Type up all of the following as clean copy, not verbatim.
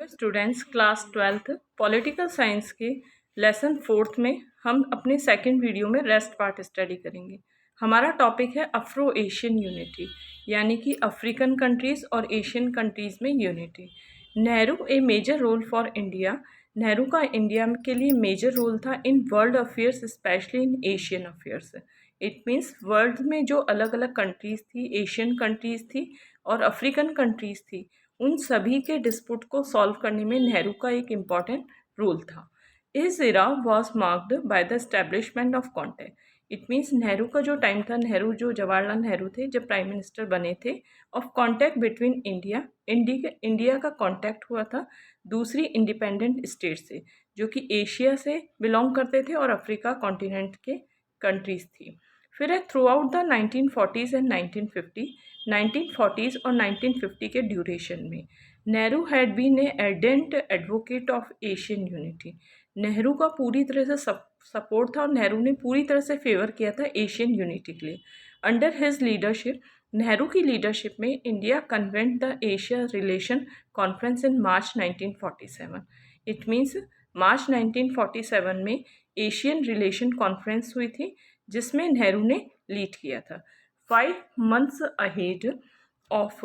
Students class 12th political science के lesson 4th में हम अपने सेकंड वीडियो में रेस्ट पार्ट स्टडी करेंगे। हमारा टॉपिक है अफ्रो एशियन यूनिटी, यानी कि अफ्रीकन कंट्रीज़ और एशियन कंट्रीज़ में unity. Nehru a major role for India. Nehru का इंडिया के लिए मेजर रोल था in world affairs, specially in Asian affairs. It means world में जो अलग अलग कंट्रीज़ थी, एशियन कंट्रीज़ थी और अफ्रीकन कंट्रीज़ थी, उन सभी के डिस्प्यूट को सॉल्व करने में नेहरू का एक इम्पॉर्टेंट रोल था। इस era was marked by the establishment of contact. It means Nehru का जो टाइम था, नेहरू जो जवाहरलाल नेहरू थे जब प्राइम मिनिस्टर बने थे, ऑफ कॉन्टैक्ट बिटवीन इंडिया का कॉन्टैक्ट हुआ था दूसरी इंडिपेंडेंट स्टेट से, जो कि एशिया से बिलोंग करते थे और अफ्रीका कॉन्टिनेंट के कंट्रीज थी। फिर है through out the 1940s and 1940s और 1950 के ड्यूरेशन में Nehru had been a ardent advocate of Asian unity. Nehru का पूरी तरह से सपोर्ट था और नेहरू ने पूरी तरह से फेवर किया था एशियन यूनिटी के लिए। अंडर हिज लीडरशिप, नेहरू की लीडरशिप में India convened the Asia relation conference in March 1947। It means March 1947 में एशियन रिलेशन कॉन्फ्रेंस हुई थी, जिसमें नेहरू ने लीड किया था। 5 months ahead of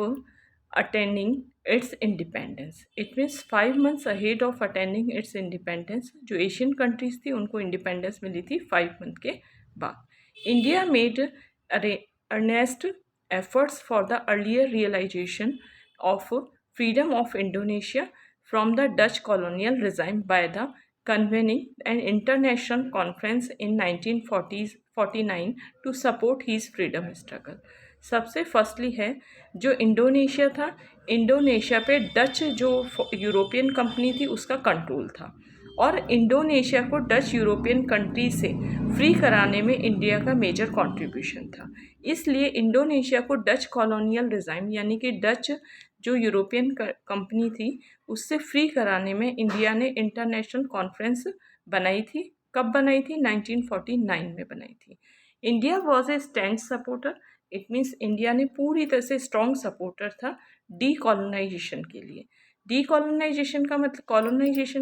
attaining its independence. It means 5 months ahead of attaining its independence. जो एशियन कंट्रीज थी उनको इंडिपेंडेंस मिली थी 5 month के बाद। India made earnest efforts for the earlier realization of freedom of Indonesia from the Dutch colonial regime by the convening an international conference in 1949 to support his freedom struggle. सबसे firstly है जो Indonesia था, Indonesia पे Dutch जो European company थी उसका control था और इंडोनेशिया को डच यूरोपियन कंट्री से फ्री कराने में इंडिया का मेजर कंट्रीब्यूशन था। इसलिए इंडोनेशिया को डच कॉलोनियल रिजाइम यानी कि डच जो यूरोपियन कंपनी थी उससे फ्री कराने में इंडिया ने इंटरनेशनल कॉन्फ्रेंस बनाई थी। कब बनाई थी? 1949 में बनाई थी। India was a stand supporter. It means India ने पूरी तरह से स्ट्रॉन्ग सपोर्टर था डीकॉलोनाइजेशन के लिए। कॉलोनाइजेशन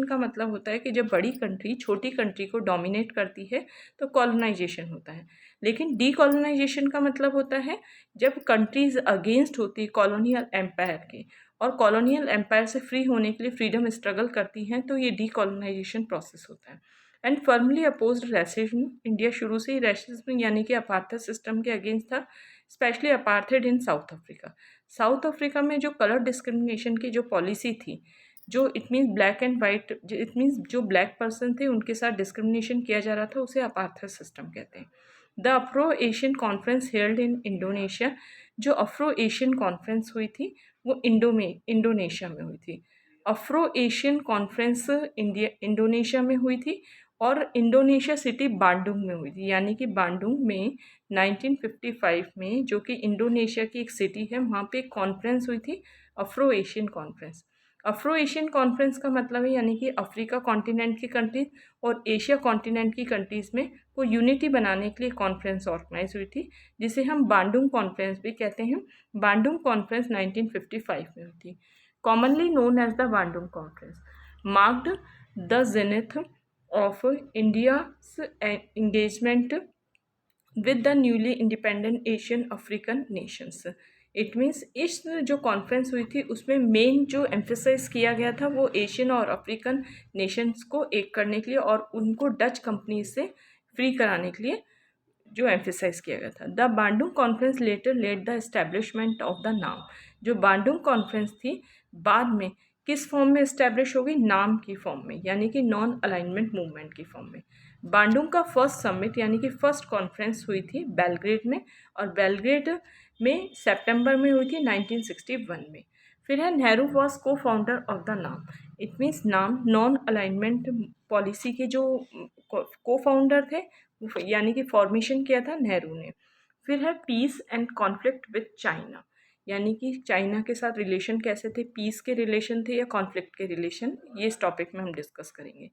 का मतलब होता है कि जब बड़ी कंट्री छोटी कंट्री को डोमिनेट करती है तो कॉलोनाइजेशन होता है, लेकिन डीकॉलोनाइजेशन का मतलब होता है जब कंट्रीज अगेंस्ट होती है कॉलोनियल एम्पायर के और कॉलोनियल एम्पायर से फ्री होने के लिए फ्रीडम स्ट्रगल करती हैं, तो ये डीकॉलोनाइजेशन प्रोसेस होता है। And firmly opposed racism. India शुरू से ही रेसिज्म यानी कि अपार्थाइड सिस्टम के अगेंस्ट था, स्पेशली अपार्थाइड इन साउथ अफ्रीका। साउथ अफ्रीका में जो कलर डिस्क्रिमिनेशन की जो पॉलिसी थी, जो it means black and white, it means जो ब्लैक पर्सन थे उनके साथ डिस्क्रिमिनेशन किया जा रहा था, उसे अपार्थाइड सिस्टम कहते हैं। The Afro Asian conference held in Indonesia. जो अफ्रो एशियन कॉन्फ्रेंस हुई थी वो इंडोनेशिया में हुई थी। अफ्रो एशियन कॉन्फ्रेंस इंडोनेशिया में हुई थी और इंडोनेशिया सिटी बांडुंग में हुई थी, यानी कि बांडुंग में 1955 में, जो कि इंडोनेशिया की एक सिटी है, वहाँ पे एक कॉन्फ्रेंस हुई थी Afro Asian conference. Afro Asian conference का मतलब है यानी कि अफ्रीका कॉन्टिनेंट की कंट्रीज और एशिया कॉन्टिनेंट की कंट्रीज़ में को यूनिटी बनाने के लिए कॉन्फ्रेंस ऑर्गेनाइज हुई थी, जिसे हम बांडुंग कॉन्फ्रेंस भी कहते हैं। बांडुंग कॉन्फ्रेंस 1955 में हुई थी, commonly known as the Bandung conference. Marked the zenith of India's engagement with the newly independent Asian African nations. It means इस जो कॉन्फ्रेंस हुई थी उसमें मेन जो एम्फेसाइज किया गया था वो एशियन और अफ्रीकन नेशंस को एक करने के लिए और उनको डच कंपनी से फ्री कराने के लिए जो एम्फेसाइज किया गया था। The Bandung conference later led the establishment of the NAM. जो बांडुंग कॉन्फ्रेंस थी बाद में किस फॉर्म में इस्टेब्लिश होगी? नाम की फॉर्म में, यानी कि नॉन अलाइनमेंट मूवमेंट की फॉर्म में। बांडुंग का फर्स्ट समिट यानी कि फर्स्ट कॉन्फ्रेंस हुई थी बेलग्रेड में, और बेलग्रेड में सितंबर में हुई थी 1961 में। फिर है नेहरू वॉज को फाउंडर ऑफ द नाम। इट मीन्स नाम नॉन अलाइनमेंट पॉलिसी के जो को फाउंडर थे, यानी कि फॉर्मेशन किया था नेहरू ने। फिर है peace and conflict with China, यानी कि चाइना के साथ रिलेशन कैसे थे, पीस के रिलेशन थे या कॉन्फ्लिक्ट के रिलेशन, ये इस टॉपिक में हम डिस्कस करेंगे।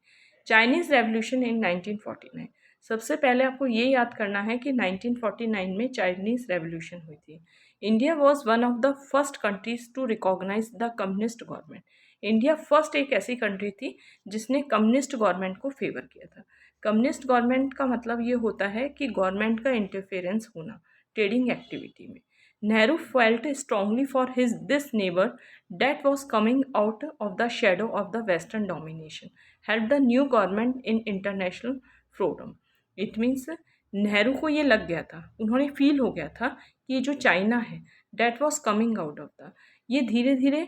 Chinese revolution in 1949। सबसे पहले आपको ये याद करना है कि 1949 में चाइनीज़ रेवोल्यूशन हुई थी। India was one of the first countries to recognize the communist government. India first एक ऐसी कंट्री थी जिसने कम्युनिस्ट गवर्नमेंट को फेवर किया था। कम्युनिस्ट गवर्नमेंट का मतलब ये होता है कि गवर्नमेंट का इंटरफेरेंस होना ट्रेडिंग एक्टिविटी में। Nehru felt strongly for his this neighbour that was coming out of the shadow of the western domination helped the new government in international forum। it means Nehru को ये लग गया था, उन्होंने फील हो गया था कि ये जो चाइना है that was coming out of the, ये धीरे धीरे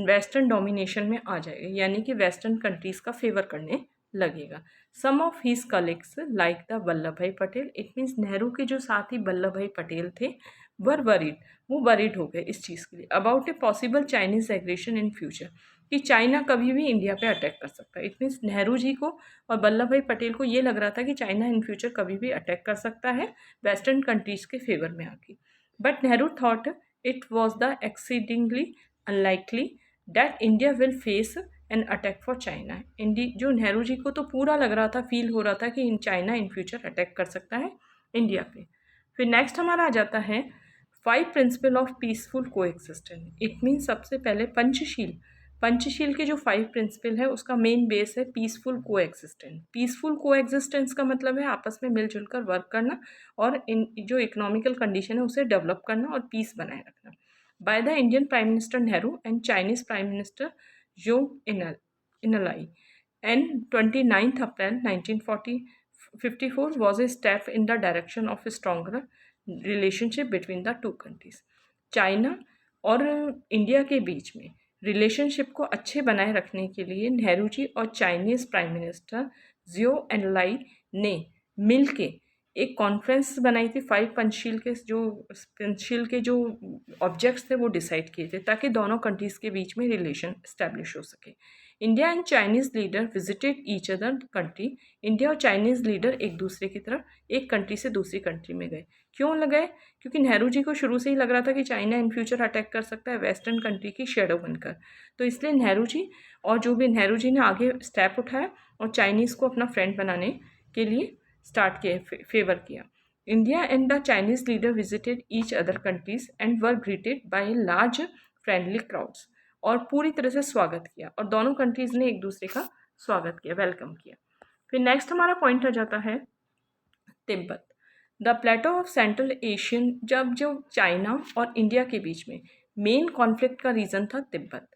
वेस्टर्न डोमिनेशन में आ जाएगा, यानी कि वेस्टर्न कंट्रीज का फेवर करने लगेगा। Some of his colleagues like the Vallabhbhai Patel, it means Nehru के जो साथी वल्लभ भाई पटेल थे वर वरीड, वो वरीड हो गए इस चीज़ के लिए about a possible Chinese aggression in future, कि चाइना कभी भी इंडिया पे अटैक कर सकता है। इट मीन्स नेहरू जी को और वल्लभ भाई पटेल को ये लग रहा था कि चाइना इन फ्यूचर कभी भी अटैक कर सकता है वेस्टर्न कंट्रीज के फेवर में आके। But Nehru thought it was the exceedingly unlikely that India will face an attack for China. जो नेहरू जी को तो पूरा लग रहा था, फील हो रहा था कि चाइना इन फ्यूचर अटैक कर सकता है इंडिया पे। फिर नेक्स्ट हमारा आ जाता है 5 प्रिंसिपल ऑफ पीसफुल को एक्सिस्टेंस। इट मीन सबसे पहले पंचशील के जो 5 प्रिंसिपल है उसका मेन बेस है पीसफुल को एक्सिस्टेंस। पीसफुल को एक्सिस्टेंस का मतलब है आपस में मिलजुल कर वर्क करना और इन जो इकोनॉमिकल कंडीशन है उसे डेवलप करना और पीस बनाए रखना। By the Indian prime minister Nehru and Chinese prime minister जो इनलाई and 29 April 1954 was a step in the direction of a stronger relationship between the two countries. China और इंडिया के बीच में रिलेशनशिप को अच्छे बनाए रखने के लिए नेहरू जी और चाइनीज़ प्राइम मिनिस्टर जियो एनलाई ने मिल के एक कॉन्फ्रेंस बनाई थी। 5 पंचशील के जो ऑब्जेक्ट्स थे वो डिसाइड किए थे ताकि दोनों कंट्रीज़ के बीच में रिलेशन इस्टेब्लिश हो सके। India and Chinese leader visited each other country. India और चाइनीज़ लीडर एक दूसरे की तरफ एक कंट्री से दूसरी कंट्री में गए। क्यों गए? क्योंकि नेहरू जी को शुरू से ही लग रहा था कि चाइना इन फ्यूचर अटैक कर सकता है वेस्टर्न कंट्री की शेडो बनकर। तो इसलिए नेहरू जी और जो भी नेहरू जी ने आगे स्टेप उठाया और चाइनीज़ को अपना फ्रेंड बनाने के लिए स्टार्ट किया, फेवर किया। India and the Chinese leader visited each other countries and were greeted by large friendly crowds, और पूरी तरह से स्वागत किया और दोनों कंट्रीज़ ने एक दूसरे का स्वागत किया, वेलकम किया। फिर नेक्स्ट हमारा पॉइंट आ जाता है Tibet. The plateau of central Asian, जब जो चाइना और इंडिया के बीच में मेन कॉन्फ्लिक्ट का रीज़न था Tibet.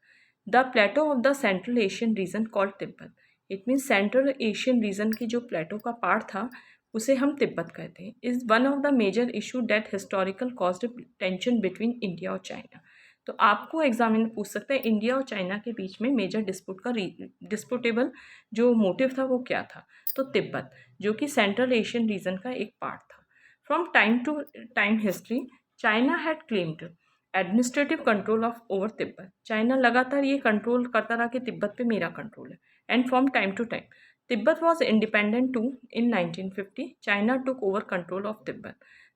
The plateau of the central Asian region called Tibet. It means central Asian region की जो प्लेटो का पार्ट था उसे हम तिब्बत कहते हैं। Is one of the major issue that historical caused tension between India और चाइना। तो आपको एग्जाम में पूछ सकता है इंडिया और चाइना के बीच में मेजर डिस्प्यूट का डिस्प्यूटेबल जो मोटिव था वो क्या था? तो तिब्बत, जो कि सेंट्रल एशियन रीजन का एक पार्ट था। From time to time history China had claimed administrative control of over Tibet. China लगातार ये कंट्रोल करता रहा कि तिब्बत पे मेरा कंट्रोल है। And from time to time Tibet was independent to in 1950 China took over control of Tibet.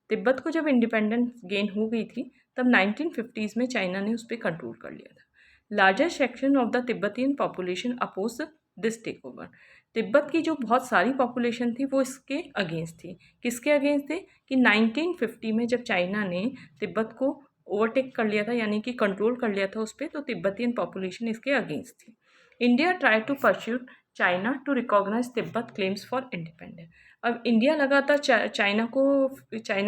Tibet को जब इंडिपेंडेंस गेन हो गई थी तब 1950s में चाइना ने उस पर कंट्रोल कर लिया था। Largest section of the Tibetan population oppose this take over. Tibet की जो बहुत सारी पॉपुलेशन थी वो इसके अगेंस्ट थी। किसके अगेंस्ट थे? कि 1950 में जब चाइना ने तिब्बत को ओवरटेक कर लिया था, यानी कि कंट्रोल कर लिया था उस पर, तो तिब्बतियन पॉपुलेशन इसके अगेंस्ट थी। India try to pursue China to recognize Tibet claims for independence. अब इंडिया लगातार चाइना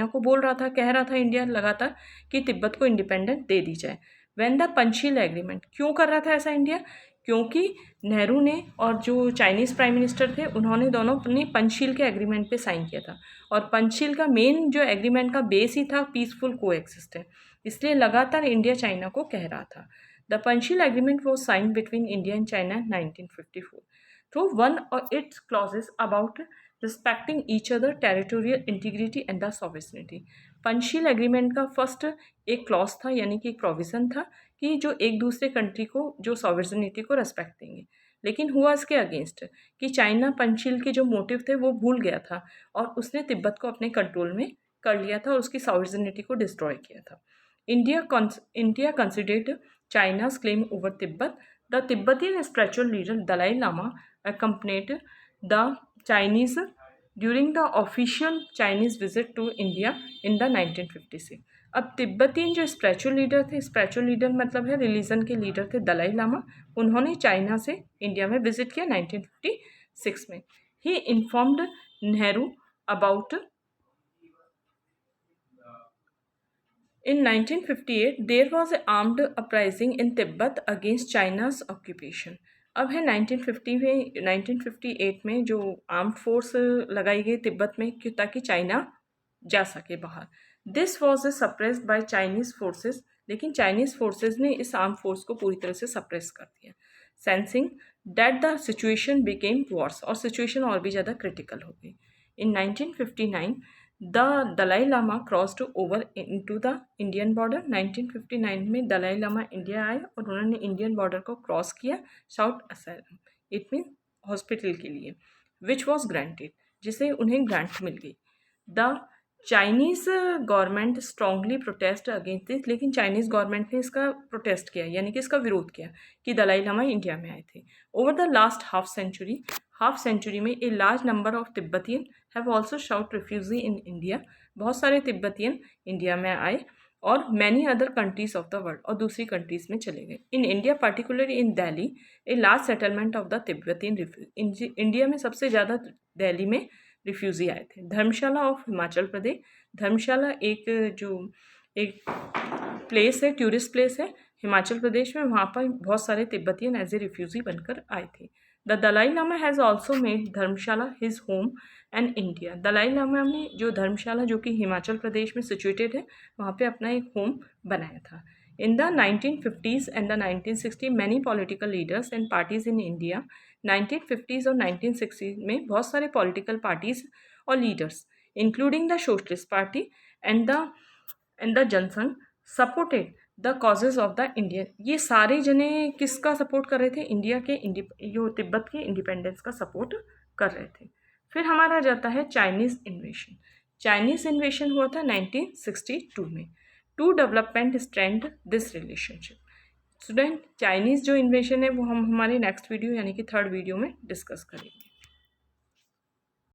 को बोल रहा था, कह रहा था इंडिया लगातार कि तिब्बत को इंडिपेंडेंट दे दी जाए। व्हेन द पंचशील एग्रीमेंट, क्यों कर रहा था ऐसा इंडिया? क्योंकि नेहरू ने और जो चाइनीज़ प्राइम मिनिस्टर थे उन्होंने दोनों ने पंचशील के एग्रीमेंट पे साइन किया था, और पंचशील का मेन जो एग्रीमेंट का बेस ही था पीसफुल कोएक्सिस्टेंस। इसलिए लगातार इंडिया चाइना को कह रहा था। The Panchsheel agreement was sign between India and China in 1954 through one of its clauses about respecting each other territorial integrity and the sovereignty। Panchsheel agreement का फर्स्ट एक क्लॉज था, यानी कि एक प्रोविज़न था कि जो एक दूसरे कंट्री को जो सॉवरेनिटी को रेस्पेक्ट देंगे। लेकिन हुआ इसके अगेंस्ट कि चाइना पंचशील के जो मोटिव थे वो भूल गया था और उसने तिब्बत को अपने कंट्रोल में कर लिया था और उसकी सॉवरेनिटी को डिस्ट्रॉय किया था। India considered चाइना's claim over Tibet। The Tibetan spiritual leader Dalai Lama accompanied the Chinese during the official Chinese visit to India in the 1956। अब तिब्बतीन जो स्पिरिचुअल लीडर थे, स्पिरिचुअल लीडर मतलब है रिलीजन के लीडर थे दलाई लामा, उन्होंने चाइना से इंडिया में विजिट किया 1956 में। He informed Nehru about In 1958 there was an armed uprising in Tibet against China's occupation. अब है 1950 में 1958 में जो आर्म्ड फोर्स लगाई गई तिब्बत में कि ताकि चाइना जा सके बाहर। This was suppressed bye Chinese forces, लेकिन चाइनीज फोर्सेस ने इस आर्म फोर्स को पूरी तरह से सप्रेस कर दिया, sensing that the situation became worse, और सिचुएशन और भी ज़्यादा क्रिटिकल हो गई। In 1959 the Dalai Lama crossed over into the Indian border. 1959 में दलाई लामा इंडिया आए और उन्होंने इंडियन बॉर्डर को क्रॉस किया sought asylum, it mean hospital के लिए, विच वॉज ग्रांटेड, जिसे उन्हें ग्रांट मिल गई। The Chinese government strongly protest against this, लेकिन चाइनीज़ गवर्नमेंट ने इसका प्रोटेस्ट किया, यानी कि इसका विरोध किया कि दलाई लामा इंडिया में आए थे। Over the last half century में a large number of Tibetan have also sought refugee in India, बहुत सारे तिब्बतियन इंडिया में आए और many other countries of the world, और दूसरी कंट्रीज में चले गए। In India particularly in Delhi a large settlement of the Tibetan refuge, India में सबसे ज़्यादा दिल्ली में रिफ्यूज़ी आए थे। धर्मशाला ऑफ हिमाचल प्रदेश, धर्मशाला एक प्लेस है, टूरिस्ट प्लेस है हिमाचल प्रदेश में, वहाँ पर बहुत सारे तिब्बतियन एज ए रिफ्यूज़ी बनकर आए थे। The Dalai Lama has also made Dharamshala his home and India, Dalai Lama ने जो धर्मशाला जो कि हिमाचल प्रदेश में सिचुएटेड है वहाँ पे अपना एक होम बनाया था। In the 1950s and the 1960s, many political leaders and parties in India, 1950s और 1960s में बहुत सारे political parties और leaders, including the Socialist Party and the Jansangh, supported the causes of the Indian। ये सारे जने किसका सपोर्ट कर रहे थे? इंडिया के जो तिब्बत के इंडिपेंडेंस का सपोर्ट कर रहे थे। फिर हमारा जाता है चाइनीज़ इन्वेशन। चाइनीज़ इन्वेशन हुआ था 1962 में। Two development strength this relationship. Student, Chinese जो इन्वेशन है वो हम हमारे नेक्स्ट वीडियो यानी कि थर्ड वीडियो में डिस्कस करेंगे।